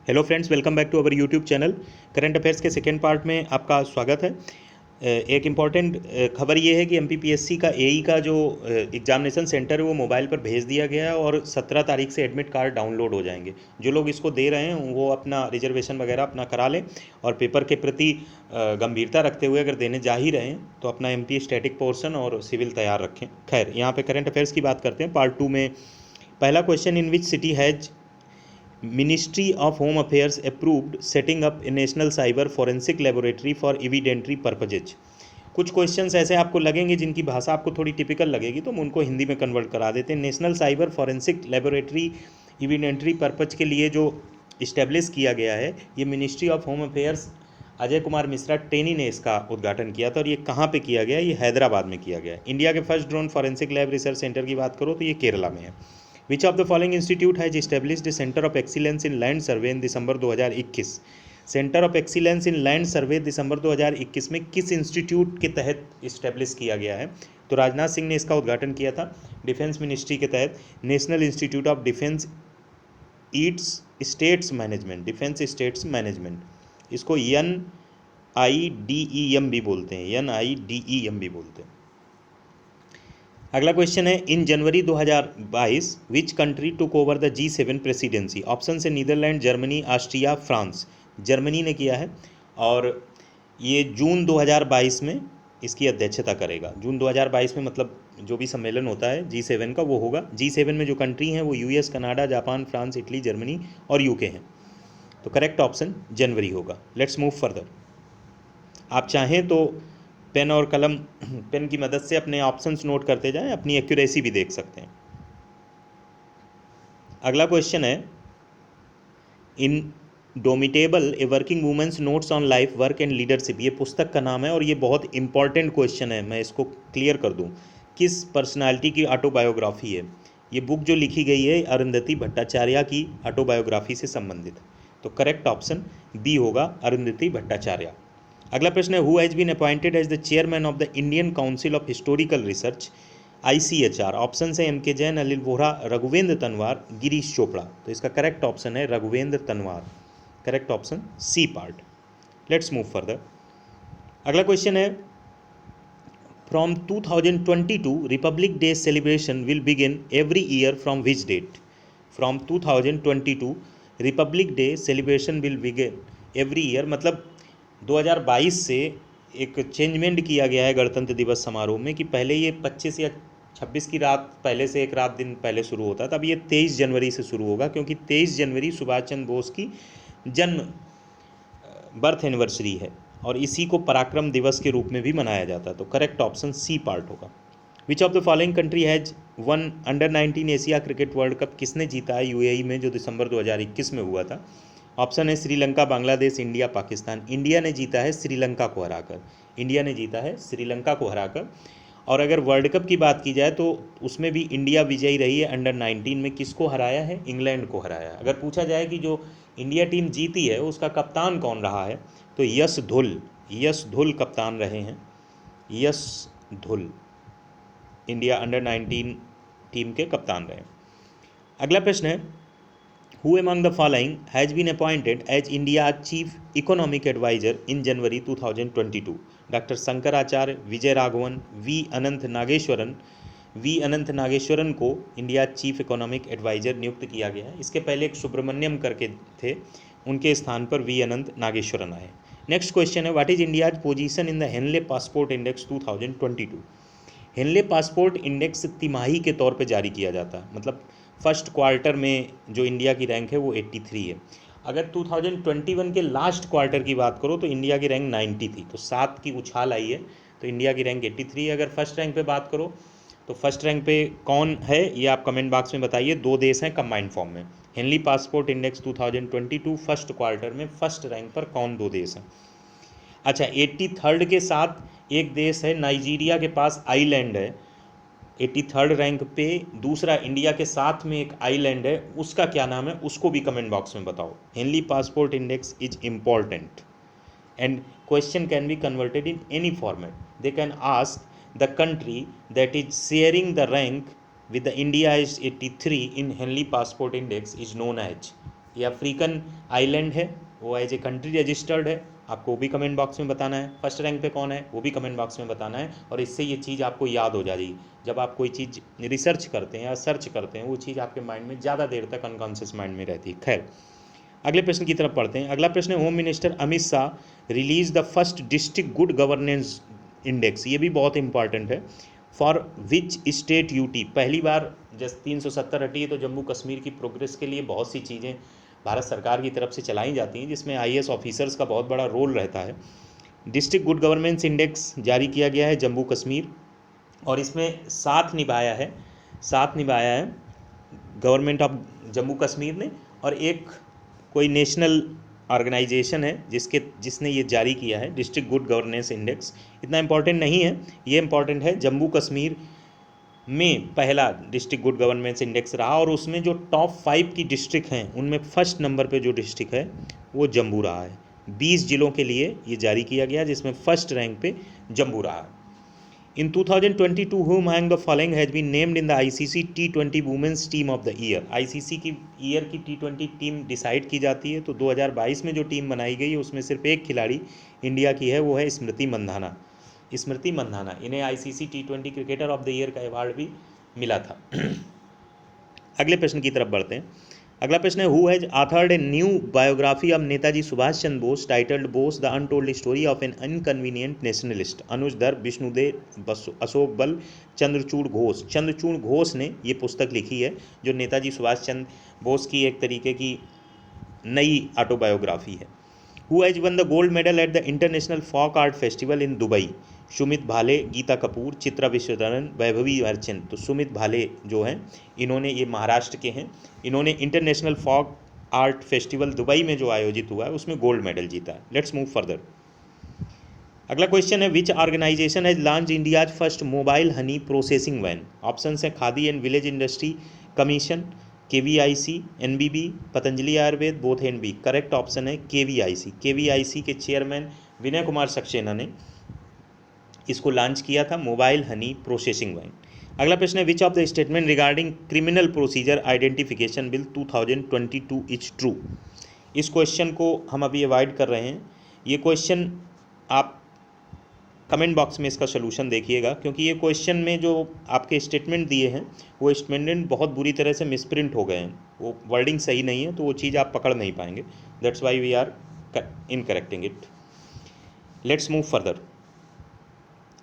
Hello friends, welcome back to our YouTube channel. Current affairs के second part में आपका स्वागत है। एक इम्पॉर्टेंट खबर ये है कि एमपीपीएससी का एई का जो एग्जामिनेशन सेंटर है वो मोबाइल पर भेज दिया गया है और 17 तारीख से एडमिट कार्ड डाउनलोड हो जाएंगे। जो लोग इसको दे रहे हैं वो अपना रिजर्वेशन वगैरह अपना करा लें और पेपर के प्रति गंभीरता रखते हुए अगर देने जा ही रहे हैं तो अपना एमपी स्टैटिक पोर्शन और सिविल तैयार रखें। खैर, यहाँ पे करंट अफेयर्स की बात करते हैं पार्ट 2 में। पहला question, in which city has Ministry of Home Affairs approved setting up a national cyber forensic laboratory for evidentiary purposes। कुछ क्वेश्चंस ऐसे आपको लगेंगे जिनकी भाषा आपको थोड़ी टिपिकल लगेगी तो हम उनको हिंदी में कन्वर्ट करा देते हैं। National cyber forensic laboratory evidentiary purpose के लिए जो इस्टेब्लिश किया गया है, ये ministry of home affairs Ajay Kumar Mishra Teni ने इसका उद्घाटन किया था। और ये कहाँ पे किया गया? ये हैदराबाद में किया गया है। इंडिया के first drone forensic lab research centre की बात करो तो ये केरला में है। Which of the following institute has established centre of excellence in land survey in December 2021। Centre of excellence in land survey December 2021 में किस इंस्टीट्यूट के तहत इस्टेब्लिश किया गया है? तो राजनाथ सिंह ने इसका उद्घाटन किया था डिफेंस मिनिस्ट्री के तहत। National institute of defence Yeats states management, defence states management, इसको NIDEM भी बोलते हैं, NIDEM भी बोलते हैं। अगला क्वेश्चन है, in January 2022 which country took over the G7 presidency? Option है Netherland, Germany, Austria, France. Germany ने किया है और ये जून 2022 में इसकी अध्यक्षता करेगा। जून 2022 में मतलब जो भी सम्मेलन होता है G7 का वो होगा। G7 में जो कंट्री हैं वो US, Canada, Japan, France, Italy, Germany और UK हैं। तो करेक्ट ऑप्शन जनवरी होगा। Let's move further. आप चाहें तो पेन और कलम पेन की मदद से अपने ऑप्शंस नोट करते जाएं, अपनी एक्यूरेसी भी देख सकते हैं। अगला क्वेश्चन है, indomitable a working women's notes on life work and leadership, ये पुस्तक का नाम है और ये बहुत इंपॉर्टेंट क्वेश्चन है। मैं इसको क्लियर कर दूं, किस पर्सनालिटी की ऑटोबायोग्राफी है? ये बुक जो लिखी गई है अरुंधति भट्टाचार्य की ऑटोबायोग्राफी से संबंधित। तो करेक्ट ऑप्शन बी होगा, अरुंधति भट्टाचार्य। अगला प्रश्न है, who has been appointed as the chairman of the Indian Council of Historical Research ICHR? Option है MK जैन, अनिल वोहरा, रघुवेंद्र तनवार, गिरीश चोपड़ा। तो इसका करेक्ट ऑप्शन है Raghuvendra Tanwar. Correct option C part. Let's move further. अगला क्वेश्चन है, from 2022 Republic Day celebration will begin every year from which date? From 2022 Republic Day celebration will begin every year, मतलब 2022 से एक changement किया गया है गणतंत्र दिवस समारोह में कि पहले ये 25 या 26 की रात पहले से एक रात दिन पहले शुरू होता था। अब ये 23 जनवरी से शुरू होगा क्योंकि 23 जनवरी सुभाष चंद्र बोस की जन्म बर्थ एनिवर्सरी है और इसी को पराक्रम दिवस के रूप में भी मनाया जाता है। तो करेक्ट ऑप्शन सी पार्ट होगा। विच of the following country has one under-19 Asia cricket world cup? किसने जीता है UAE में, जो दिसंबर 2021 में हुआ था? ऑप्शन है श्रीलंका, बांग्लादेश, इंडिया, पाकिस्तान। इंडिया ने जीता है श्रीलंका को हराकर। इंडिया ने जीता है श्रीलंका को हराकर। और अगर वर्ल्ड कप की बात की जाए तो उसमें भी इंडिया विजयी रही है। अंडर-19 में किसको हराया है? इंग्लैंड को हराया है। अगर पूछा जाए कि जो इंडिया टीम जीती है उसका कप्तान कौन रहा है, तो यश धुल कप्तान रहे हैं। यश धुल इंडिया अंडर-19 टीम के कप्तान रहे। अगला प्रश्न है, Who among the following has been appointed as India's Chief Economic Advisor in January 2022? Doctor Shankaracharya, Vijay Raghavan, V Anant Nageswaran को इंडिया चीफ इकोनॉमिक एडवाइजर नियुक्त किया गया है। इसके पहले एक सुब्रमण्यम करके थे, उनके स्थान पर वी अनंत नागेश्वरन आए। नेक्स्ट क्वेश्चन है, what is India's position in the Henley Passport Index 2022? Henley Passport Index तिमाही के तौर पे जारी किया जाता है, मतलब फर्स्ट क्वार्टर में जो इंडिया की रैंक है वो 83 है। अगर 2021 के लास्ट क्वार्टर की बात करो तो इंडिया की रैंक 90 थी, तो 7 की उछाल आई है, तो इंडिया की रैंक 83 है। अगर फर्स्ट रैंक पे बात करो तो फर्स्ट रैंक पे कौन है ये आप कमेंट बॉक्स में बताइए। 2 देश हैं कंबाइंड फॉर्म में। Henley passport Index 2022 first quarter में फर्स्ट रैंक पर कौन 2 देश हैं? अच्छा, 83rd के साथ एक देश है नाइजीरिया के पास आइलैंड है 83rd रैंक पे। दूसरा इंडिया के साथ में एक आइलैंड है, उसका क्या नाम है, उसको भी कमेंट बॉक्स में बताओ। Henley passport index is important and question can be converted in any format. They can ask the country that is sharing the rank with the India is 83 in Henley Passport Index is known as, ये African island है, वो as a country registered है, आपको वो भी comment box में बताना है। फर्स्ट रैंक पे कौन है वो भी कमेंट बॉक्स में बताना है, और इससे ये चीज़ आपको याद हो जाएगी। जब आप कोई चीज़ रिसर्च करते हैं या सर्च करते हैं, वो चीज़ आपके माइंड में ज़्यादा देर तक अनकॉन्शियस माइंड में रहती है। खैर, अगले प्रश्न की तरफ पढ़ते हैं। अगला प्रश्न है, home minister Amit Shah release the first district good governance index. ये भी बहुत इंपॉर्टेंट है। फॉर विच स्टेट यूटी, पहली बार जब 370 हटी है तो जम्मू कश्मीर की प्रोग्रेस के लिए बहुत सी चीज़ें भारत सरकार की तरफ से चलाई जाती हैं, जिसमें IAS ऑफिसर्स का बहुत बड़ा रोल रहता है। डिस्ट्रिक्ट गुड गवर्नेंस इंडेक्स जारी किया गया है जम्मू कश्मीर, और इसमें साथ निभाया है गवर्नमेंट ऑफ जम्मू कश्मीर ने, और एक कोई नेशनल ऑर्गेनाइजेशन है जिसने ये जारी किया है डिस्ट्रिक्ट गुड गवर्नेंस इंडेक्स। इतना इंपॉर्टेंट नहीं है, ये इंपॉर्टेंट है जम्मू कश्मीर में पहला डिस्ट्रिक्ट गुड गवर्नेंस इंडेक्स रहा, और उसमें जो टॉप 5 की डिस्ट्रिक्ट हैं उनमें फर्स्ट नंबर पे जो डिस्ट्रिक्ट है वो जम्मू रहा है। 20 जिलों के लिए ये जारी किया गया, जिसमें फर्स्ट रैंक पे जम्मू रहा है। In 2022, whom among the following has been named in the ICC T20 Women's Team of the Year? ICC की ईयर की T20 टीम डिसाइड की जाती है, तो 2022 में जो टीम बनाई गई है उसमें सिर्फ एक खिलाड़ी इंडिया की है, वो है स्मृति मंधाना। इन्हें ICC T20 cricketer of the year का अवार्ड भी मिला था। अगले प्रश्न की तरफ बढ़ते हैं। अगला प्रश्न है, who has authored a new biography of Netaji Subhash Chandra Bose titled Bose the untold story of an inconvenient nationalist? Anuj Dhar, Vishnudev, Ashok बल, चंद्रचूड़ घोष। चंद्रचूड़ घोष ने ये पुस्तक लिखी है, जो नेताजी सुभाष चंद्र बोस की एक तरीके की नई ऑटोबायोग्राफी है। Who has won the gold medal at the international folk art festival in Dubai? Sumit Bhale, Geeta Kapoor, Chitra Viswanathan, Vaibhavi Harchand. तो सुमित भाले जो हैं, इन्होंने, ये महाराष्ट्र के हैं, इन्होंने international folk art festival Dubai में जो आयोजित हुआ है उसमें गोल्ड मेडल जीता है। Let's move further. अगला क्वेश्चन है, which organization has launch India's first mobile honey processing van? Option है Khadi and village industry commission, KVIC, NBB, Patanjali Ayurved, both and B. Correct option है KVIC। KVIC के चेयरमैन विनय कुमार सक्सेना ने इसको launch किया था, मोबाइल हनी प्रोसेसिंग वैन। अगला प्रश्न है, which of the statement regarding criminal procedure identification bill 2022 is true? इस क्वेश्चन को हम अभी अवॉइड कर रहे हैं। ये क्वेश्चन आप कमेंट बॉक्स में इसका सोल्यूशन देखिएगा, क्योंकि ये क्वेश्चन में जो आपके स्टेटमेंट दिए हैं वो स्टेटमेंट बहुत बुरी तरह से मिसप्रिंट हो गए हैं, वो वर्डिंग सही नहीं है, तो वो चीज़ आप पकड़ नहीं पाएंगे। That's why we are in correcting it. Let's move further.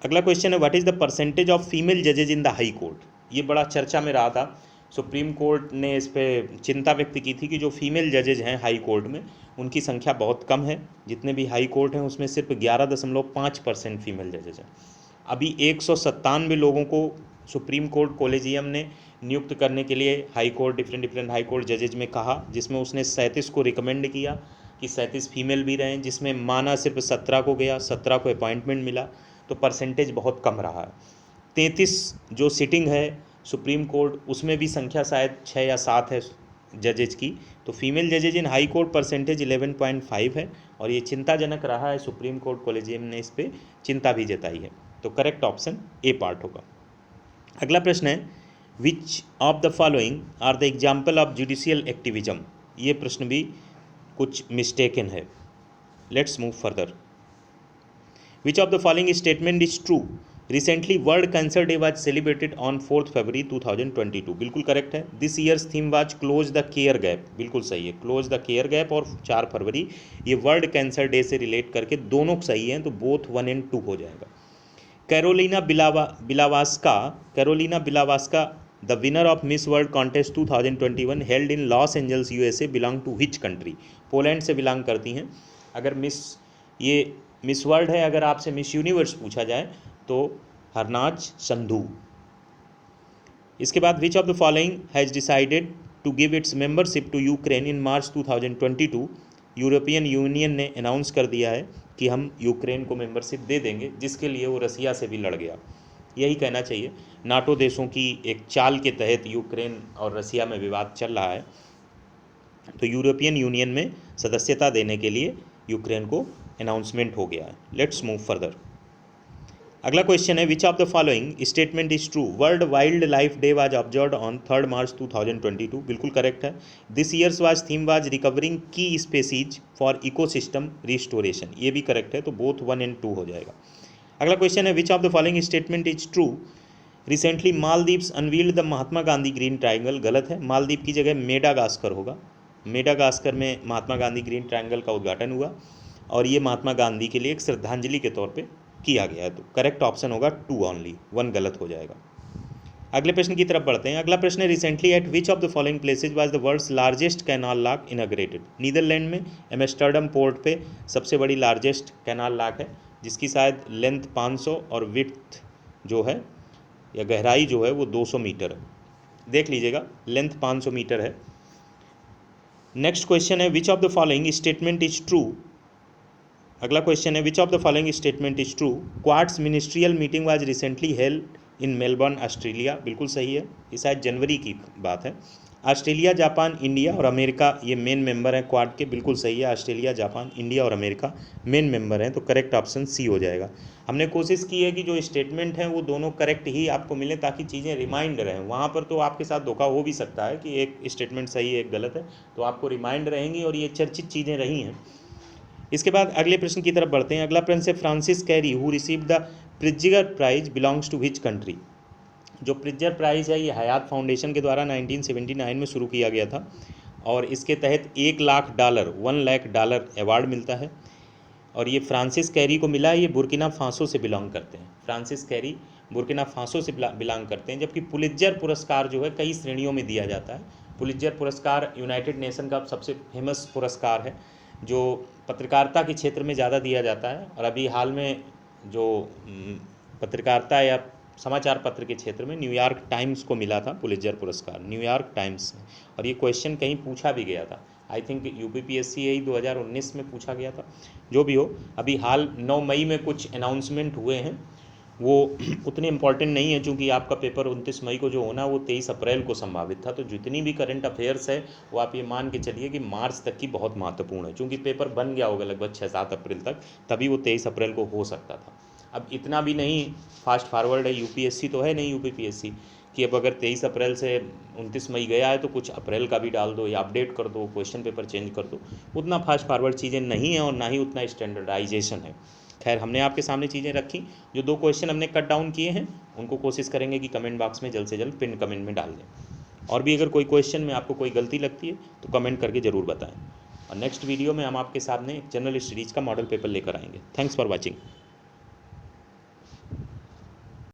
अगला क्वेश्चन है, what is the percentage of female जजेज इन द हाई कोर्ट? ये बड़ा चर्चा में रहा था। सुप्रीम कोर्ट ने इस पर चिंता व्यक्त की थी कि जो फीमेल जजेज हैं हाई कोर्ट में, उनकी संख्या बहुत कम है। जितने भी हाई कोर्ट हैं उसमें सिर्फ 11.5% फीमेल जजेज हैं। अभी 197 लोगों को सुप्रीम कोर्ट कोलेजियम ने नियुक्त करने के लिए high court, different high court जजेज में कहा, जिसमें उसने 37 को रिकमेंड किया कि 37 फीमेल भी रहें, जिसमें माना सिर्फ 17 को गया, 17 को अपॉइंटमेंट मिला, तो परसेंटेज बहुत कम रहा है। 33 जो सिटिंग है सुप्रीम कोर्ट, उसमें भी संख्या शायद 6 या 7 है जजेज की, तो फीमेल जजेज इन हाई कोर्ट परसेंटेज 11.5 है, और ये चिंताजनक रहा है। सुप्रीम कोर्ट कोलेजियम ने इस पर चिंता भी जताई है, तो करेक्ट ऑप्शन ए पार्ट होगा। अगला प्रश्न है, which of the following are the example of judicial activism? ये प्रश्न भी कुछ मिस्टेकन है। Let's move further. Which of the following statement is true? Recently World Cancer Day was celebrated on 4 February 2022। बिल्कुल करेक्ट है। This year's theme was close the care gap. बिल्कुल सही है, क्लोज द केयर गैप और 4 फरवरी, ये world Cancer day से relate करके दोनों सही हैं, तो बोथ 1 and 2 हो जाएगा। Karolina Bielawska the winner of miss world contest 2021 held in Los Angeles USA belong to which country? Poland से बिलोंग करती हैं। अगर मिस वर्ल्ड है, अगर आपसे मिस यूनिवर्स पूछा जाए तो हरनाज संधू। इसके बाद, which of the following has decided to give its membership to Ukraine in March 2022? European Union ने अनाउंस कर दिया है कि हम यूक्रेन को मेंबरशिप दे देंगे, जिसके लिए वो रसिया से भी लड़ गया। यही कहना चाहिए। नाटो देशों की एक चाल के तहत यूक्रेन और रसिया में विवाद चल रहा है, तो यूरोपियन यूनियन में सदस्यता देने के लिए यूक्रेन को अनाउंसमेंट हो गया है। Let's move further. अगला क्वेश्चन है which of the following statement is true. World wild life day was observed on 3 मार्च 2022, बिल्कुल करेक्ट है। This years was theme was recovering की स्पेसीज फॉर इकोसिस्टम रिस्टोरेशन, ये भी करेक्ट है, तो बोथ 1 और 2 हो जाएगा। अगला क्वेश्चन है which of the following statement is true. Recently Maldives unveiled the Mahatma Gandhi green triangle, गलत है, मालदीव की जगह मेडागास्कर होगा। मेडागास्कर में महात्मा गांधी ग्रीन ट्रायंगल का उद्घाटन हुआ और ये महात्मा गांधी के लिए एक श्रद्धांजलि के तौर पे किया गया है, तो करेक्ट ऑप्शन होगा 2 ओनली, 1 गलत हो जाएगा। अगले प्रश्न की तरफ बढ़ते हैं। अगला प्रश्न है recently at which of the following places was the world's largest canal lock inaugurated. Netherland में एम्स्टर्डम पोर्ट पे सबसे बड़ी लार्जेस्ट कैनाल लॉक है, जिसकी शायद लेंथ 500 और विड्थ जो है या गहराई जो है वो 200 मीटर है, देख लीजिएगा, लेंथ 500 मीटर है। नेक्स्ट क्वेश्चन है which of the following statement is true. अगला क्वेश्चन है which of the following statement is true. Quads ministerial meeting was recently held in Melbourne Australia, बिल्कुल सही है, ये शायद जनवरी की बात है। ऑस्ट्रेलिया, जापान, इंडिया और अमेरिका ये मेन मेंबर हैं क्वाड के, बिल्कुल सही है, ऑस्ट्रेलिया, जापान, इंडिया और अमेरिका मेन मेंबर हैं, तो करेक्ट ऑप्शन सी हो जाएगा। हमने कोशिश की है कि जो स्टेटमेंट हैं वो दोनों करेक्ट ही आपको मिले ताकि चीज़ें रिमाइंड रहें। वहाँ पर तो आपके साथ धोखा हो भी सकता है कि एक स्टेटमेंट सही है एक गलत है, तो आपको रिमाइंड रहेंगी और ये चर्चित चीज़ें रही हैं। इसके बाद अगले प्रश्न की तरफ बढ़ते हैं। अगला प्रश्न है Francis Carey who receive the Pritzker prize belongs to which country. जो प्रिट्जर प्राइज है ये हयात फाउंडेशन के द्वारा 1979 में शुरू किया गया था और इसके तहत $1 लाख अवार्ड मिलता है और ये फ्रांसिस कैरी को मिला है। ये बुर्किना फासो से बिलोंग करते हैं, फ्रांसिस कैरी बुर्किना फासो से बिलोंग करते हैं। जबकि पुलित्जर पुरस्कार जो है कई श्रेणियों में दिया जाता है। पुलित्जर पुरस्कार यूनाइटेड नेशन का सबसे फेमस पुरस्कार है जो पत्रकारिता के क्षेत्र में ज़्यादा दिया जाता है और अभी हाल में जो पत्रकारिता या समाचार पत्र के क्षेत्र में न्यूयॉर्क टाइम्स को मिला था पुलित्जर पुरस्कार, न्यूयॉर्क टाइम्स। और ये क्वेश्चन कहीं पूछा भी गया था, आई थिंक यूपीपीएससी यही 2019 में पूछा गया था। जो भी हो, अभी हाल 9 मई में कुछ अनाउंसमेंट हुए हैं, वो उतने इम्पॉर्टेंट नहीं है क्योंकि आपका पेपर 29 मई को जो होना वो 23 अप्रैल को संभावित था। तो जितनी भी करंट अफेयर्स है वो आप ये मान के चलिए कि मार्च तक की बहुत महत्वपूर्ण है, क्योंकि पेपर बन गया होगा लगभग 6-7 अप्रैल तक, तभी वो 23 अप्रैल को हो सकता था। अब इतना भी नहीं फास्ट फॉरवर्ड है यूपीएससी तो है नहीं यूपीपीएससी कि अब अगर 23 अप्रैल से 29 मई गया है तो कुछ अप्रैल का भी डाल दो या अपडेट कर दो, क्वेश्चन पेपर चेंज कर दो। उतना फास्ट फॉरवर्ड चीज़ें नहीं हैं और ना ही उतना स्टैंडर्डाइजेशन है। खैर, हमने आपके सामने चीज़ें रखी। जो 2 क्वेश्चन हमने कट डाउन किए हैं उनको कोशिश करेंगे कि कमेंट बॉक्स में जल्द से जल्द पिन कमेंट में डाल दें। और भी अगर कोई क्वेश्चन में आपको कोई गलती लगती है तो कमेंट करके ज़रूर बताएं। और नेक्स्ट वीडियो में हम आपके सामने जनरल स्टडीज़ का मॉडल पेपर लेकर आएंगे। Thanks for watching.